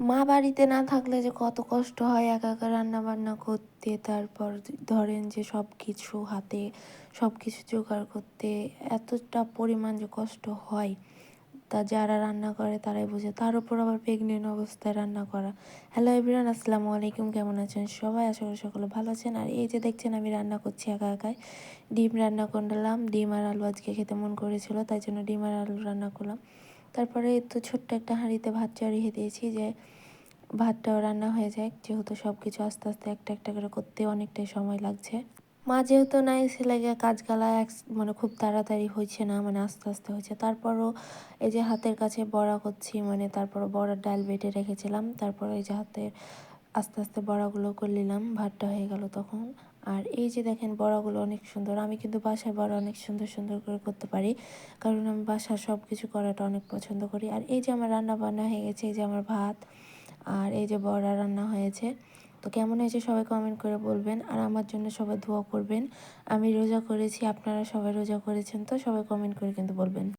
মা বাড়িতে না থাকলে যে কত কষ্ট হয় একা একা রান্নাবান্না করতে, তারপর ধরেন যে সব কিছু হাতে সব কিছু জোগাড় করতে এতটা পরিমাণ যে কষ্ট হয়, তা যারা রান্না করে তারাই বোঝে। তার উপর আবার প্রেগনেন্ট অবস্থায় রান্না করা। হ্যালো এভরিওয়ান, আসসালামু আলাইকুম। কেমন আছেন সবাই? আশা করি সকলে ভালো আছেন। আর এই যে দেখছেন আমি রান্না করছি একা একাই। ডিম রান্না করলাম, ডিম আর আলু আজকে খেতে মন করেছিল, তাই জন্য ডিম আর আলু রান্না করলাম। তারপরে তো ছোট্ট একটা হাঁড়িতে ভাত চড়িয়ে দিয়েছি, যে ভাতটাও রান্না হয়ে যায়, যেহেতু সব কিছু আস্তে আস্তে একটা একটা করে করতে অনেকটাই সময় লাগছে। মা যেহেতু নাই, ছেলেকে কাজগালা মানে খুব তাড়াতাড়ি হয়েছে না, মানে আস্তে আস্তে হয়েছে। তারপরও এই যে হাতের কাছে বড়া করছি, মানে তারপর বড়ার ডাল বেটে রেখেছিলাম, তারপর এই যে হাতে আস্তে আস্তে বড়াগুলো করে নিলাম, ভাতটা হয়ে গেল তখন। আর এই যে দেখেন বড়াগুলো অনেক সুন্দর। আমি কিন্তু বাসায় বড়া অনেক সুন্দর সুন্দর করে করতে পারি, কারণ আমি বাসার সব কিছু করাটা অনেক পছন্দ করি। আর এই যে আমার রান্না বান্না হয়ে গেছে, এই যে আমার ভাত আর এই যে বড়া রান্না হয়েছে। তো কেমন হয়েছে সবাই কমেন্ট করে বলবেন, আর আমার জন্য সবাই দোয়া করবেন। আমি রোজা করেছি, আপনারা সবাই রোজা করেছেন, তো সবাই কমেন্ট করে কিন্তু বলবেন।